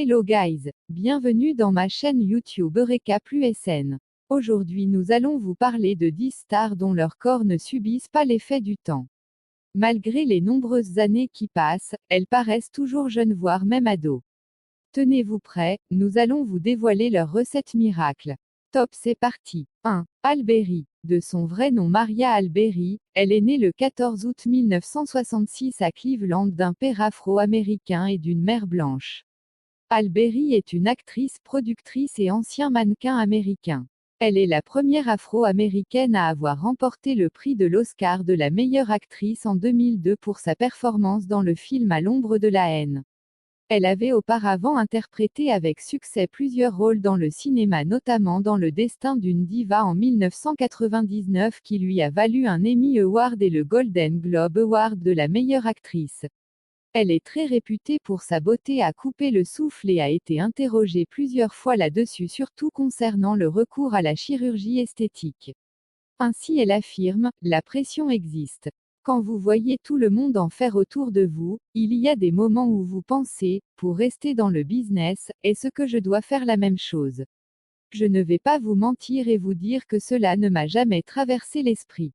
Hello guys, bienvenue dans ma chaîne YouTube Eureka plus SN. Aujourd'hui nous allons vous parler de 10 stars dont leurs corps ne subissent pas l'effet du temps. Malgré les nombreuses années qui passent, elles paraissent toujours jeunes voire même ados. Tenez-vous prêts, nous allons vous dévoiler leur recette miracle. Top, c'est parti. 1. Halle Berry. De son vrai nom Maria Halle Berry, elle est née le 14 août 1966 à Cleveland d'un père afro-américain et d'une mère blanche. Halle Berry est une actrice, productrice et ancien mannequin américain. Elle est la première afro-américaine à avoir remporté le prix de l'Oscar de la meilleure actrice en 2002 pour sa performance dans le film À l'ombre de la haine. Elle avait auparavant interprété avec succès plusieurs rôles dans le cinéma, notamment dans Le Destin d'une diva en 1999 qui lui a valu un Emmy Award et le Golden Globe Award de la meilleure actrice. Elle est très réputée pour sa beauté à couper le souffle et a été interrogée plusieurs fois là-dessus, surtout concernant le recours à la chirurgie esthétique. Ainsi elle affirme, la pression existe. Quand vous voyez tout le monde en faire autour de vous, il y a des moments où vous pensez, pour rester dans le business, est-ce que je dois faire la même chose? Je ne vais pas vous mentir et vous dire que cela ne m'a jamais traversé l'esprit.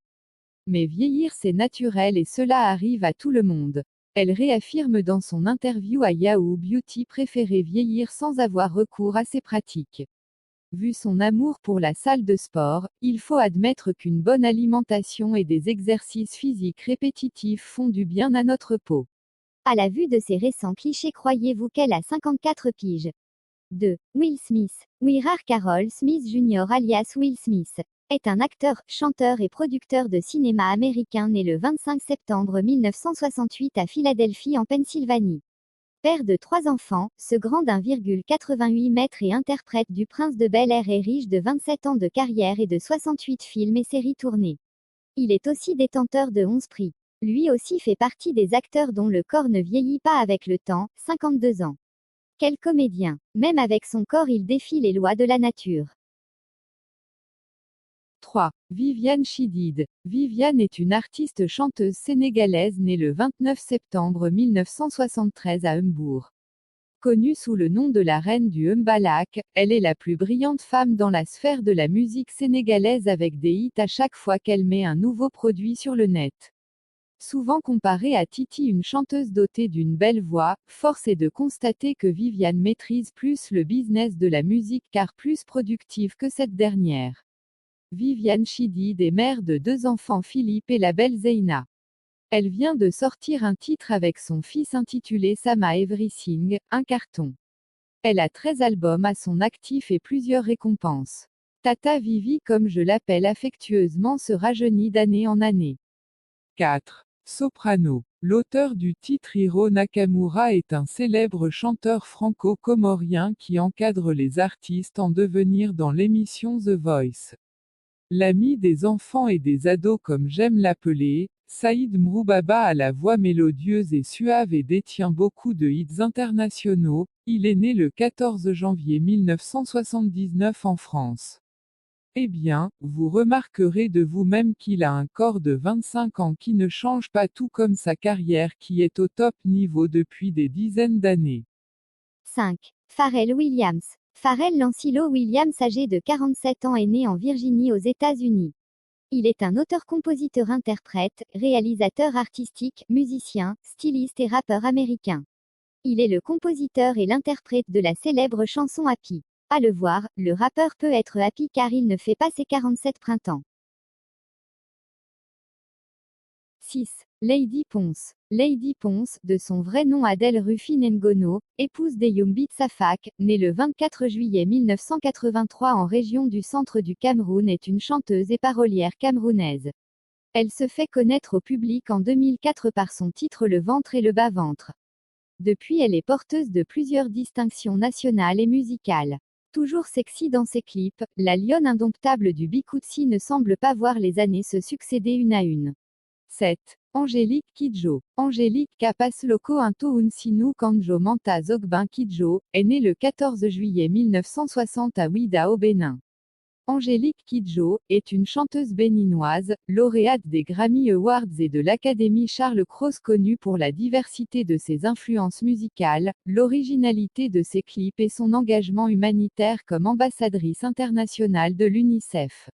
Mais vieillir c'est naturel et cela arrive à tout le monde. Elle réaffirme dans son interview à Yahoo Beauty préférer vieillir sans avoir recours à ces pratiques. Vu son amour pour la salle de sport, il faut admettre qu'une bonne alimentation et des exercices physiques répétitifs font du bien à notre peau. À la vue de ces récents clichés, croyez-vous qu'elle a 54 piges? 2. Will Smith. Willard Carroll Smith Jr. alias Will Smith est un acteur, chanteur et producteur de cinéma américain né le 25 septembre 1968 à Philadelphie en Pennsylvanie. Père de 3 enfants, ce grand d'1,88 m et interprète du Prince de Bel-Air est riche de 27 ans de carrière et de 68 films et séries tournés. Il est aussi détenteur de 11 prix. Lui aussi fait partie des acteurs dont le corps ne vieillit pas avec le temps, 52 ans. Quel comédien! Même avec son corps il défie les lois de la nature. 3. Viviane Chidid. Viviane est une artiste chanteuse sénégalaise née le 29 septembre 1973 à Hambourg. Connue sous le nom de la reine du Mbalax, elle est la plus brillante femme dans la sphère de la musique sénégalaise avec des hits à chaque fois qu'elle met un nouveau produit sur le net. Souvent comparée à Titi, une chanteuse dotée d'une belle voix, force est de constater que Viviane maîtrise plus le business de la musique car plus productive que cette dernière. Viviane Chidid est mère de 2 enfants, Philippe et la belle Zeyna. Elle vient de sortir un titre avec son fils intitulé Sama Everything, un carton. Elle a 13 albums à son actif et plusieurs récompenses. Tata Vivi, comme je l'appelle affectueusement, se rajeunit d'année en année. 4. Soprano. L'auteur du titre Hiro Nakamura est un célèbre chanteur franco-comorien qui encadre les artistes en devenir dans l'émission The Voice. L'ami des enfants et des ados comme j'aime l'appeler, Saïd Mroubaba a la voix mélodieuse et suave et détient beaucoup de hits internationaux. Il est né le 14 janvier 1979 en France. Eh bien, vous remarquerez de vous-même qu'il a un corps de 25 ans qui ne change pas, tout comme sa carrière qui est au top niveau depuis des dizaines d'années. 5. Pharrell Williams. Pharrell Lancilo Williams, âgé de 47 ans, est né en Virginie aux États-Unis. Il est un auteur-compositeur-interprète, réalisateur artistique, musicien, styliste et rappeur américain. Il est le compositeur et l'interprète de la célèbre chanson Happy. À le voir, le rappeur peut être happy car il ne fait pas ses 47 printemps. 6. Lady Ponce. Lady Ponce, de son vrai nom Adèle Rufin Ngono, épouse d'Eyoumbit Safak, née le 24 juillet 1983 en région du centre du Cameroun, est une chanteuse et parolière camerounaise. Elle se fait connaître au public en 2004 par son titre Le ventre et le bas-ventre. Depuis, elle est porteuse de plusieurs distinctions nationales et musicales. Toujours sexy dans ses clips, la lionne indomptable du Bikutsi ne semble pas voir les années se succéder une à une. 7. Angélique Kidjo. Angélique Kapasloko Into Unsinu Kanjo Manta Zogbin Kidjo, est née le 14 juillet 1960 à Ouida au Bénin. Angélique Kidjo est une chanteuse béninoise, lauréate des Grammy Awards et de l'Académie Charles Cros, connue pour la diversité de ses influences musicales, l'originalité de ses clips et son engagement humanitaire comme ambassadrice internationale de l'UNICEF.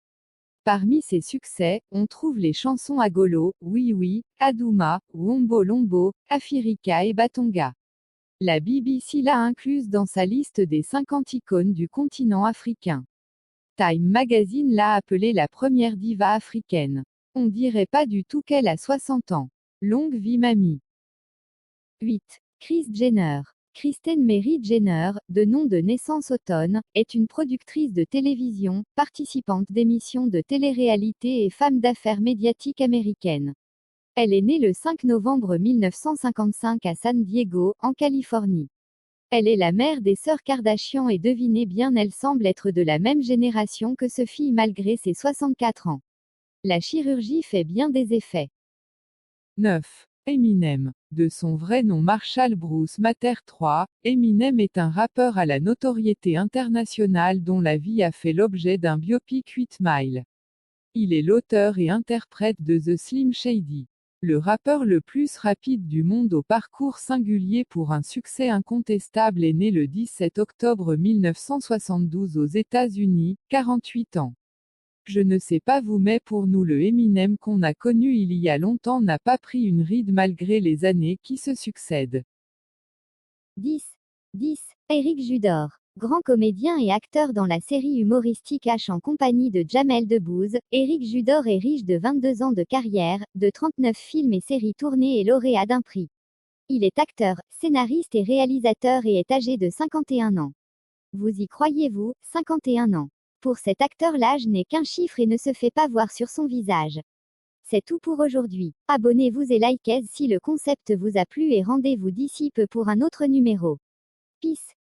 Parmi ses succès, on trouve les chansons Agolo, Oui Oui, Adouma, Wombo Lombo, Afirika et Batonga. La BBC l'a incluse dans sa liste des 50 icônes du continent africain. Time Magazine l'a appelée la première diva africaine. On dirait pas du tout qu'elle a 60 ans. Longue vie mamie. 8. Kris Jenner. Kristen Mary Jenner, de nom de naissance Autumn, est une productrice de télévision, participante d'émissions de télé-réalité et femme d'affaires médiatique américaine. Elle est née le 5 novembre 1955 à San Diego, en Californie. Elle est la mère des sœurs Kardashian et devinez bien, elle semble être de la même génération que Sophie malgré ses 64 ans. La chirurgie fait bien des effets. 9. Eminem. De son vrai nom Marshall Bruce Matter III, Eminem est un rappeur à la notoriété internationale dont la vie a fait l'objet d'un biopic 8 Mile. Il est l'auteur et interprète de The Slim Shady. Le rappeur le plus rapide du monde au parcours singulier pour un succès incontestable est né le 17 octobre 1972 aux États-Unis, 48 ans. Je ne sais pas vous mais pour nous le Eminem qu'on a connu il y a longtemps n'a pas pris une ride malgré les années qui se succèdent. 10. Éric Judor. Grand comédien et acteur dans la série humoristique H en compagnie de Jamel Debbouze, Éric Judor est riche de 22 ans de carrière, de 39 films et séries tournées et lauréat d'un prix. Il est acteur, scénariste et réalisateur et est âgé de 51 ans. Vous y croyez-vous, 51 ans. Pour cet acteur, l'âge n'est qu'un chiffre et ne se fait pas voir sur son visage. C'est tout pour aujourd'hui. Abonnez-vous et likez si le concept vous a plu et rendez-vous d'ici peu pour un autre numéro. Peace.